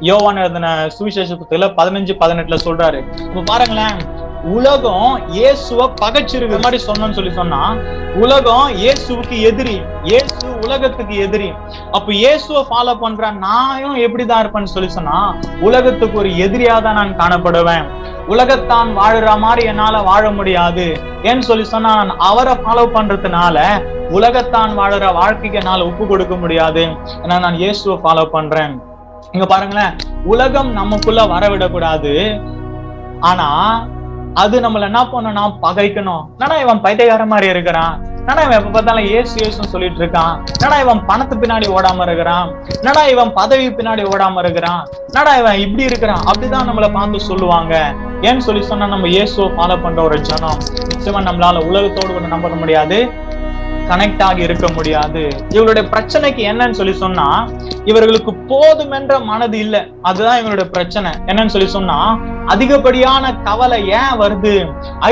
A: யோவான் எழுதின சுவிசேஷ புத்தகத்துல 15:18 சொல்றாரு. இப்ப பாருங்களேன், உலகம் இயேசுவை பகைச்சிருக்கிற மாதிரி சொன்னா உலகம் இயேசுவுக்கு எதிரி, இயேசு உலகத்துக்கு எதிரி. அப்ப இயேசுவை ஃபாலோ பண்ற நானும் எப்படிதான் இருப்பேன்னு சொன்னா உலகத்துக்கு ஒரு எதிரியா தான் நான் காணப்படுவேன். உலகத்தான் வாழுற மாதிரி என்னால வாழ முடியாது ஏன்னு சொன்னா நான் அவரை ஃபாலோ பண்றதுனால உலகத்தான் வாழுற வாழ்க்கைக்கு என்னால ஒப்பு கொடுக்க முடியாது. ஏன்னா நான் இயேசுவை ஃபாலோ பண்றேன். இங்க பாருங்களேன், உலகம் நமக்குள்ள வரவிடக்கூடாது, ஆனா அது நம்மள என்ன பண்ணணும், பகைக்கணும். என்னடா இவன் பைத்தியக்கார மாதிரி இருக்கிறான், என்னடா இவன் எப்ப பார்த்தாலும் ஏசுன்னு சொல்லிட்டு இருக்கான், என்னடா இவன் பணத்து பின்னாடி ஓடாம இருக்கிறான், என்னடா இவன் பதவி பின்னாடி ஓடாம இருக்கிறான், என்னடா இவன் இப்படி இருக்கிறான், அப்படிதான் நம்மளை பார்த்து சொல்லுவாங்க. ஏன்னு சொன்னா நம்ம இயேசுவை ஃபாலோ பண்ற ஒரு ஜனம் நிச்சயமா நம்மளால உலகத்தோடு கூட நம்ப முடியாது, கனெக்ட் ஆகி இருக்க முடியாது. இவங்களுடைய பிரச்சனைக்கு என்னன்னு சொன்னா இவர்களுக்கு போதுமென்ற மனது இல்ல. அதுதான் இவங்களுடைய பிரச்சனை. என்னன்னு சொன்னா அதிகப்படியான கவலை ஏன் வருது,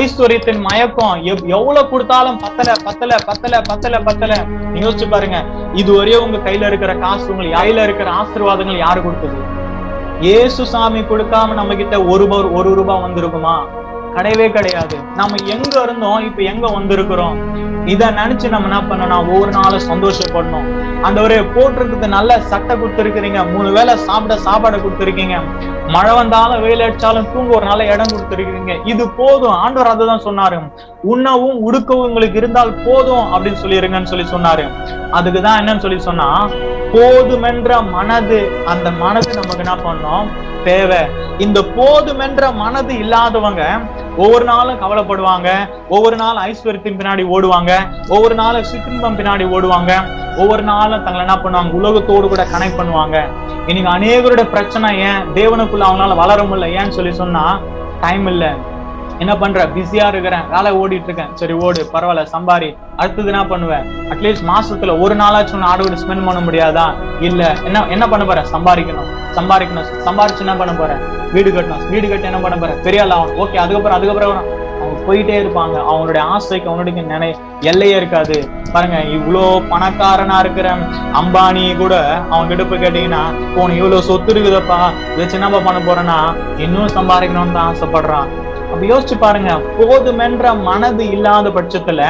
A: ஐஸ்வர்யத்தின் மயக்கம், எவ்வளவு கொடுத்தாலும் பத்தல. நீங்க யோசிச்சு பாருங்க, இதுவரையும் உங்க கையில இருக்கிற காசு, உங்களுக்கு கையில இருக்கிற ஆசீர்வாதங்கள் யாரு கொடுத்தது? இயேசு சாமி கொடுக்காம நம்ம கிட்ட ஒரு ரூபாய் வந்திருக்குமா? கிடையவே கிடையாது. நம்ம எங்க இருந்தோம், இப்ப எங்க வந்திருக்கிறோம், இத நினைச்சு நம்ம என்ன பண்ணணும், ஒவ்வொரு நாளும் சந்தோஷப்படணும். ஆண்டவரே, போட்டிருக்கிறது நல்ல சட்டை கொடுத்துருக்கீங்க, 3 வேளை சாப்பாடு கொடுத்துருக்கீங்க, மழை வந்தாலும் வெயில் அடிச்சாலும் தூங்க ஒரு நல்ல இடம் கொடுத்துருக்கீங்க, இது போதும். ஆண்டவர் அதுதான் சொன்னாரு, உண்ணவும் உடுக்கவும் உங்களுக்கு இருந்தால் போதும் அப்படின்னு சொல்லிருங்கன்னு சொன்னாரு. அதுக்குதான் என்னன்னு சொன்னா போதுமென்ற மனது, அந்த மனது நமக்கு என்ன பண்ணோம், தேவை. இந்த போதுமென்ற மனது இல்லாதவங்க ஒவ்வொரு நாளும் கவலைப்படுவாங்க, ஒவ்வொரு நாள் ஐஸ்வர்யத்தின் பின்னாடி ஓடுவாங்க, ஒவ்வொரு நாளும் சிற்றின்பம் பின்னாடி ஓடுவாங்க, ஒவ்வொரு நாளும் தங்களை என்ன பண்ணுவாங்க, உலகத்தோடு கூட கனெக்ட் பண்ணுவாங்க. இன்னைக்கு அநேகருடைய பிரச்சனை ஏன், தேவனுக்குள்ள அவங்களால வளர முடியல ஏன்னு சொன்னா டைம் இல்ல. என்ன பண்ற, பிஸியா இருக்கிறேன், வேலை ஓடிட்டு இருக்கேன், சரி ஓடு, பரவாயில்ல, சம்பாரி, அடுத்தது என்ன பண்ணுவேன், அட்லீஸ்ட் மாசத்துல ஒரு நாளாச்சும் ஆடு ஸ்பெண்ட் பண்ண முடியாதா? இல்ல, என்ன பண்ண போற, சம்பாதிக்கணும், சம்பாரிச்சு என்ன பண்ண போற, வீடு கட்டி என்ன பண்ண போற, பெரிய ஆள் ஆகும். ஓகே, அதுக்கப்புறம் அவங்க போயிட்டே இருப்பாங்க. அவங்களுடைய ஆசைக்கு அவனுடைய எல்லையே இருக்காது. பாருங்க, இவ்வளோ பணக்காரனா இருக்கிற அம்பானி கூட அவங்க கிட்ட போய் கேட்டீங்கன்னா, உனக்கு இவ்வளவு சொத்து இருக்குதப்பா, வச்சு என்னப்பா பண்ண போறேன்னா இன்னும் சம்பாதிக்கணும்னு தான் ஆசைப்படுறான். அப்ப யோசிச்சு பாருங்க, போதுமென்ற மனது இல்லாத பட்சத்துல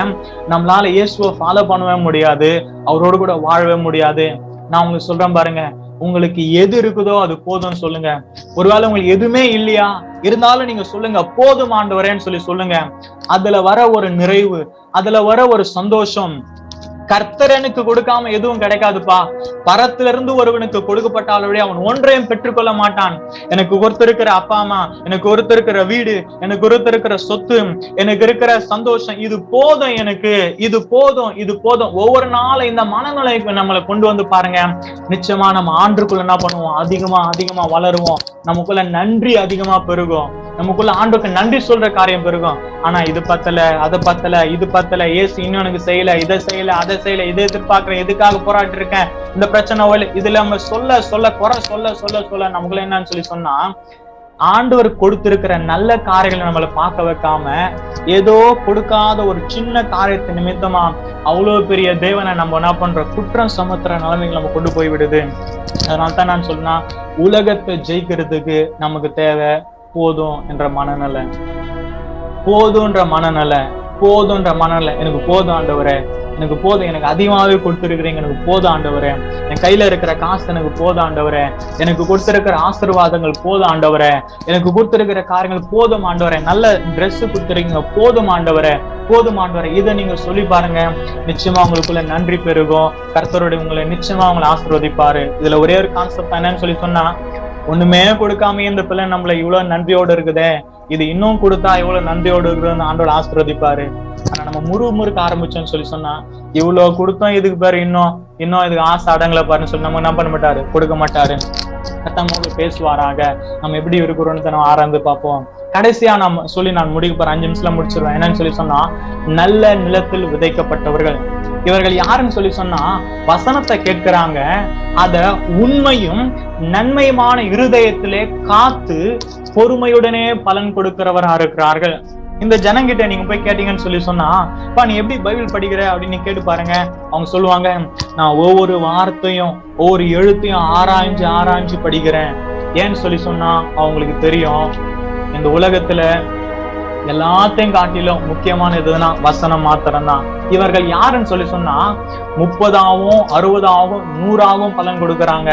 A: நம்மளால இயேசுவை ஃபாலோ பண்ணவே முடியாது, அவரோடு கூட வாழவே முடியாது. நான் உங்களுக்கு சொல்றேன் பாருங்க, உங்களுக்கு எது இருக்குதோ அது போதும்னு சொல்லுங்க. ஒருவேளை உங்களுக்கு எதுவுமே இல்லையா, இருந்தாலும் நீங்க சொல்லுங்க போதும் ஆண்டவரேன்னு சொல்லுங்க. அதுல வர ஒரு நிறைவு, அதுல வர ஒரு சந்தோஷம் கர்த்தரனுக்கு கொடுக்காம எதுவும் கிடைக்காதுப்பா. பரத்திலிருந்து ஒருவனுக்கு கொடுக்கப்பட்டாலே அவன் ஒன்றையும் பெற்றுக்கொள்ள மாட்டான். எனக்கு ஒருத்தருக்கிற அப்பா அம்மா, எனக்கு ஒருத்தருக்கிற வீடு, எனக்கு ஒருத்தருக்கிற சொத்து, எனக்கு இருக்கிற சந்தோஷம், இது போதும், எனக்கு இது போதும், இது போதும். ஒவ்வொரு நாளும் இந்த மனநிலைக்கு நம்மளை கொண்டு வந்து பாருங்க. நிச்சயமா நம்ம ஆண்டுக்குள்ள என்ன பண்ணுவோம், அதிகமா அதிகமா வளருவோம். நமக்குள்ள நன்றி அதிகமா பெருகும். நமக்குள்ள ஆண்டுக்கு நன்றி சொல்ற காரியம் பெருகும். ஆனா இது பத்தல, அது பத்தல, இது பத்தல, ஏசு இன்னும் எனக்கு செய்யல, இதை செய்யல, அதை செய்யல, இதை எதிர்பார்க்கிறேன், எதுக்காக போராட்டி இருக்கேன், இந்த பிரச்சனை இதுல நம்ம சொல்ல குறை சொல்ல நமக்குள்ள என்னன்னு சொன்னா, ஆண்டவர் கொடுத்திருக்கிற நல்ல காரியங்களை நம்மளை பார்க்க வைக்காம ஏதோ கொடுக்காத ஒரு சின்ன காரியத்தை நிமித்தமா அவ்வளவு பெரிய தேவனை நம்ம என்ன பண்றோம், குற்றம் சுமத்துற நிலைமைகளை நம்ம கொண்டு போய் விடுது. அதனால்தான் நான் சொன்னா, உலகத்தை ஜெயிக்கிறதுக்கு நமக்கு தேவை போதும் என்ற மனநிலை. போதுன்ற மனநிலை, போதுன்ற மனநிலை. எனக்கு போதும் ஆண்டவரே, எனக்கு போதும், எனக்கு அதிகமாவே கொடுத்துருக்கிறீங்க, எனக்கு போதும் ஆண்டவரே, என் கையில இருக்கிற காசு எனக்கு போதும் ஆண்டவரே, எனக்கு கொடுத்திருக்கிற ஆசீர்வாதங்கள் போதும் ஆண்டவரே, எனக்கு கொடுத்திருக்கிற காரியங்கள் போதும் ஆண்டவரே, நல்ல ட்ரெஸ் கொடுத்துருக்கீங்க போதும் ஆண்டவரே, போதும் ஆண்டவரே. இதை நீங்க சொல்லி பாருங்க, நிச்சயமா உங்களுக்குள்ள நன்றி பெருகும். கர்த்தருடைய உங்களை நிச்சயமா உங்களை ஆசீர்வதிப்பாரு. இதுல ஒரே ஒரு கான்செப்ட் என்னன்னு சொன்னா, ஒண்ணுமே கொடுக்காம இந்த பிள்ளை நம்மள இவ்வளவு நன்றியோடு இருக்குதே, இது இன்னும் கொடுத்தா இவ்வளவு நன்றியோடு இருக்குதுன்னு ஆண்டோட ஆசீர்வதிப்பாரு. ஆனா நம்ம முறுக்க ஆரம்பிச்சோம்னு சொன்னா, இவ்வளவு கொடுத்தோம், இதுக்கு பேரு இன்னும் இதுக்கு ஆசை அடங்கல பாருன்னு சொல்லி நம்ம என்ன பண்ண மாட்டாரு, கொடுக்க மாட்டாரு. கர்த்தரோடு பேசுவாராக. நம்ம எப்படி இருக்கிறோம்னு நம்ம ஆராய்ந்து பார்ப்போம். கடைசியா நம்ம சொல்லி நான் முடிக்க போறேன், 5 நிமிஷத்துல முடிச்சிருவேன். என்னன்னு சொன்னா, நல்ல நிலத்தில் விதைக்கப்பட்டவர்கள். இவர்கள் யாருன்னு சொன்னா, வசனத்தை கேட்கிறாங்க, அத உண்மையும் நன்மையுமான இருதயத்திலே காத்து பொறுமையுடனே பலன் கொடுக்கிறவரா இருக்கிறார்கள். இந்த ஜனங்கிட்ட நீங்க போய் கேட்டீங்கன்னு சொன்னா, நீ எப்படி பைபிள் படிக்கிற அப்படின்னு கேட்டு பாருங்க. அவங்க சொல்லுவாங்க, நான் ஒவ்வொரு வார்த்தையும் ஒவ்வொரு எழுத்தையும் ஆராய்ஞ்சு படிக்கிறேன். ஏன்னு சொன்னா, அவங்களுக்கு தெரியும் இந்த உலகத்துல எல்லாத்தையும் காட்டிலும் முக்கியமான எதுனா வசனம் மாத்திரம்தான். இவர்கள் யாருன்னு சொன்னா, 30ஆவும் 60ஆவும் 100ஆவும் பலன் கொடுக்கறாங்க.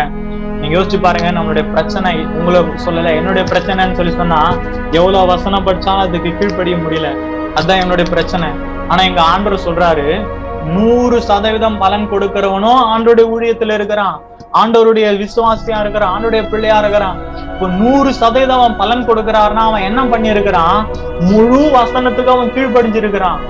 A: நீங்க யோசிச்சு பாருங்க, நம்மளுடைய பிரச்சனை உங்களை சொல்லல, என்னுடைய பிரச்சனைன்னு சொன்னா, எவ்வளவு வசனம் படிச்சாலும் அதுக்கு கீழ்ப்படிய முடியல, அதுதான் என்னுடைய பிரச்சனை. ஆனா எங்க ஆண்டவர் சொல்றாரு, 100% பலன் கொடுக்கிறவனும் ஆண்டோடைய ஊழியத்துல இருக்கிறான், ஆண்டவருடைய விசுவாசியா இருக்கிறான், ஆண்டோடைய பிள்ளையா இருக்கிறான். இப்போ 100% அவன் பலன் கொடுக்கிறாருன்னா அவன் என்ன பண்ணி இருக்கிறான், முழு வசனத்துக்கு அவன் கீழ்ப்படிஞ்சிருக்கிறான்,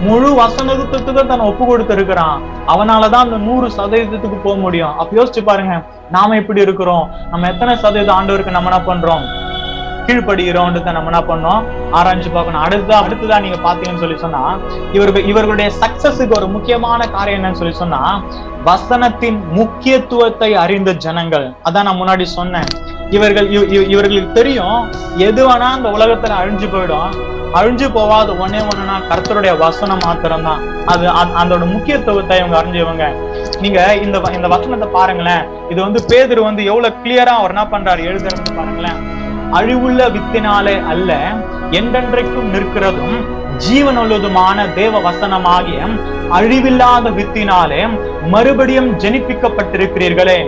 A: முழு வசனத்துக்கு தன்னை ஒப்பு கொடுத்து இருக்கிறான். அவனாலதான் அந்த 100% போக முடியும். அப்ப யோசிச்சு பாருங்க, நாம எப்படி இருக்கிறோம், நம்ம எத்தனை சதவீதம் ஆண்டவருக்கு நம்ம என்ன பண்றோம், கீழ்படுகிறோம்ன்றத நம்ம என்ன பண்ணோம், ஆராய்ஞ்சு பார்க்கணும். அடுத்ததான் நீங்க பாத்தீங்கன்னு சொன்னா, இவர்களுடைய சக்சஸுக்கு ஒரு முக்கியமான காரியம் என்னன்னு சொன்னா, வசனத்தின் முக்கியத்துவத்தை அறிந்த ஜனங்கள். அதான் நான் முன்னாடி சொன்னேன், இவர்களுக்கு தெரியும் எது வேணா இந்த உலகத்துல அழிஞ்சு போயிடும், அழிஞ்சு போவாது ஒண்ணுனா கர்த்தருடைய வசனம் மாத்திரம்தான். அது அதோட முக்கியத்துவத்தை இவங்க அறிஞ்சவங்க. நீங்க இந்த வசனத்தை பாருங்களேன், இது பேதுரு எவ்வளவு கிளியரா அவர் என்ன பண்றாரு எழுதுறது பாருங்களேன். அழிவுள்ள வித்தினாலே அல்ல, என்றென்றைக்கும் நிற்கிறதும் ஜீவனுள்ளதுமான தேவ வசனமாகிய அழிவில்லாத வித்தினாலே மறுபடியும் ஜெனிப்பிக்கப்பட்டிருக்கிறீர்களே.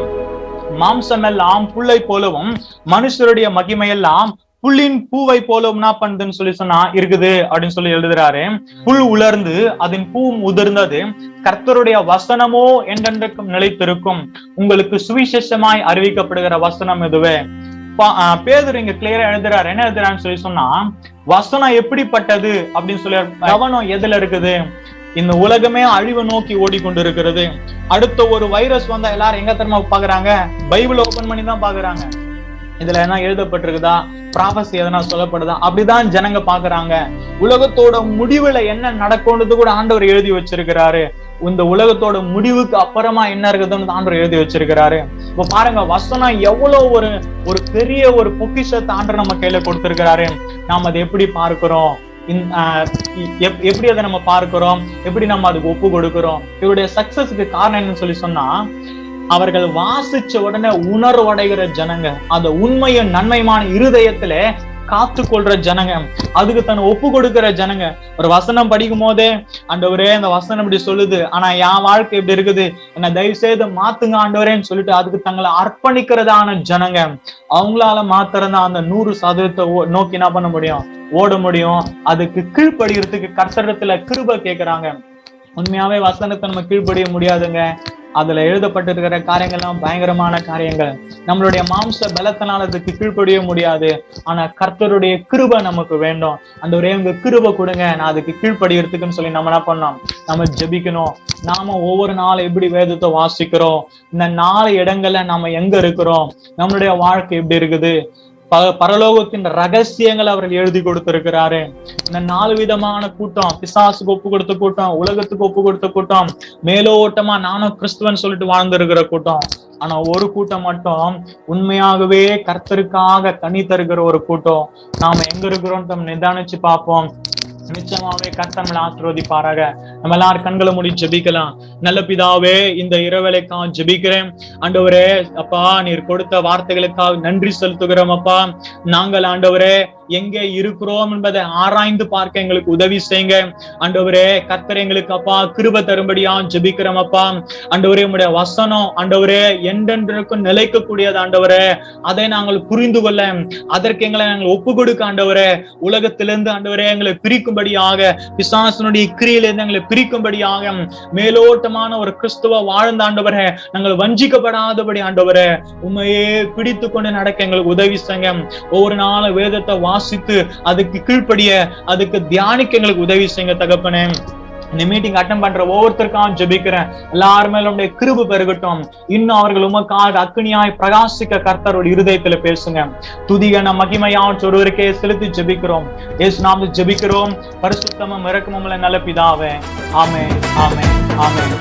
A: மாம்சம் எல்லாம் புல்லை போலவும் மனுஷருடைய மகிமையெல்லாம் புல்லின் பூவை போலவும் என்ன பண்ணுதுன்னு சொன்னா இருக்குது அப்படின்னு சொல்லி எழுதுறாரு. புல் உலர்ந்து அதன் பூ உதிர்ந்தது, கர்த்தருடைய வசனமோ என்றென்றைக்கும் நிலைத்திருக்கும். உங்களுக்கு சுவிசேஷமாய் அறிவிக்கப்படுகிற வசனம் இதுவே. பேதுரு இங்க கிளியரா எழுதுறாரு. என்ன எழுதுறான்னு சொன்னா, வசனம் எப்படிப்பட்டது அப்படின்னு சொல்லி, கவனம் எதுல இருக்குது, இந்த உலகமே அழிவை நோக்கி ஓடிக்கொண்டு இருக்கிறது. அடுத்த ஒரு வைரஸ் வந்தா எல்லாரும் எங்க தெரியுமா பாக்குறாங்க, பைபிள் ஓபன் பண்ணி தான் பாக்குறாங்க. இதுல என்ன எழுதப்பட்டிருக்குதா, ப்ராபசி எதனா சொல்லப்படுதா, அப்படிதான் ஜனங்க பாக்குறாங்க. உலகத்தோட முடிவுல என்ன நடக்கும்ன்றது கூட ஆண்டவர் எழுதி வச்சிருக்கிறாரு. இந்த உலகத்தோட முடிவுக்கு அப்புறமா என்ன இருக்குதுன்னு ஆண்டவர் எழுதி வச்சிருக்கிறாரு. இப்ப பாருங்க, வசனம் எவ்வளவு ஒரு பெரிய ஒரு பொக்கிஷத்தை ஆண்டவர் நம்ம கையில கொடுத்திருக்கிறாரு. நாம் அதை எப்படி பார்க்கிறோம், எப்படி அதை நம்ம பார்க்கிறோம், எப்படி நம்ம அதுக்கு ஒப்பு கொடுக்கிறோம். இவருடைய சக்சஸ்க்கு காரணம் என்னன்னு சொன்னா, அவர்கள் வாசிச்ச உடனே உணர்வடைகிற ஜனங்க, அந்த உண்மையும் நன்மையான இருதயத்துல காத்து கொள்ற ஜனங்க, அதுக்கு தன்னை ஒப்பு கொடுக்கிற ஜனங்க. ஒரு வசனம் படிக்கும் போதே ஆண்டவரே அந்த வசனம் இப்படி சொல்லுது, ஆனா என் வாழ்க்கை இப்படி இருக்குது, என்ன தயவு செய்து மாத்துங்க ஆண்டவரேன்னு சொல்லிட்டு அதுக்கு தங்களை அர்ப்பணிக்கிறதான ஜனங்க. அவங்களால மாத்திரம்தான் அந்த 100% நோக்கி என்ன பண்ண முடியும், ஓட முடியும். அதுக்கு கீழ்ப்படுகிறதுக்கு கர்த்தரிடத்துல கிருபை கேட்கிறாங்க. உண்மையாவே வசனத்தை நம்ம கீழ்ப்படிய முடியாதுங்க. அதுல எழுதப்பட்டிருக்கிற காரியங்கள்லாம் பயங்கரமான காரியங்கள். நம்மளுடைய மாம்ச பலத்தினால அதுக்கு கீழ்ப்படிய முடியாது. ஆனா கர்த்தருடைய கிருபை நமக்கு வேண்டும். அந்த ஒரே உங்க கிருபை கொடுங்க, நான் அதுக்கு கீழ்ப்படிகிறதுக்குன்னு சொல்லி நம்ம என்ன பண்ணோம், நம்ம ஜெபிக்கணும். நாம ஒவ்வொரு நாளும் எப்படி வேதத்தை வாசிக்கிறோம், இந்த 4 இடங்கள்ல நாம எங்க இருக்கிறோம், நம்மளுடைய வாழ்க்கை எப்படி இருக்குது, பரலோகத்தின் ரகசியங்கள் அவர்கள் எழுதி கொடுத்திருக்கிறாரு. இந்த 4 விதமான கூட்டம், பிசாசுக்கு ஒப்பு கொடுத்த கூட்டம், உலகத்துக்கு ஒப்பு கொடுத்த கூட்டம், மேலோட்டமா நானும் கிறிஸ்துவன் சொல்லிட்டு வாழ்ந்திருக்கிற கூட்டம். ஆனா ஒரு கூட்டம் மட்டும் உண்மையாகவே கர்த்தருக்காக கனி தருகிற ஒரு கூட்டம். நாம எங்க இருக்கிறோம் நம்ம நிதானிச்சு பார்ப்போம். நிச்சயமாவே கர்த்தர் நம்மளை ஆசீர்வதிப்பாராக. நம்ம எல்லாரும் கண்களை மூடி ஜெபிக்கலாம். நல்ல பிதாவே, இந்த இரவேளைக்காக ஜெபிக்கிறேன் ஆண்டவரே. அப்பா, நீர் கொடுத்த வார்த்தைகளுக்காக நன்றி செலுத்துகிறோம் அப்பா. நாங்கள் ஆண்டவரே எங்கே இருக்கிறோம் என்பதை ஆராய்ந்து பார்க்க எங்களுக்கு உதவி செய்யுங்க ஆண்டவரே. கர்த்தர் எங்களுக்கு அப்பா கிருபை தரும்படியா ஜெபிக்கிறோம் அப்பா. ஆண்டவரே, உம்முடைய வசனம் ஆண்டவரே என்றென்றைக்கும் நிலைக்கக்கூடியது ஆண்டவரே. அதை நாங்கள் புரிந்து கொள்ள, அதற்கு எங்களை நாங்கள் ஒப்பு கொடுக்க ஆண்டவரே. உலகத்திலிருந்து ஆண்டவரே எங்களை பிரிக்கும்படியாக, பிசாசனுடைய கிரியிலிருந்து எங்களை பிரிக்கும்படியாக, மேலோட்டமான ஒரு கிறிஸ்துவ வாழ்ந்த ஆண்டவரே நாங்கள் வஞ்சிக்கப்படாதபடி ஆண்டவரே உண்மையே பிடித்து கொண்டு நடக்க எங்களுக்கு உதவி செய்யுங்க. ஒவ்வொரு நாளும் வேதத்தை வாசித்து அதுக்கு கீழ்ப்படிய, அதுக்கு தியானிக்க எங்களுக்கு உதவி செய்யுங்க தகப்பனே. இந்த மீட்டிங் அட்டன் பண்ற ஒவ்வொருத்தருக்காக ஜெபிக்கிறேன். எல்லாருமே உங்களுடைய கிருபை பெருகட்டும். இன்னும் அவர்கள் உமக்காக அக்னியாய் பிரகாசிக்க கர்த்தருடைய இருதயத்துல பேசுங்க. துதிகன மகிமையான் ஒருவருக்கே செலுத்தி ஜெபிக்கிறோம். இயேசு நாமத்தில் ஜெபிக்கிறோம். பரிசுத்தமும் இரக்கமும் உள்ள நல்ல பிதாவே. ஆமென், ஆமென், ஆமென்.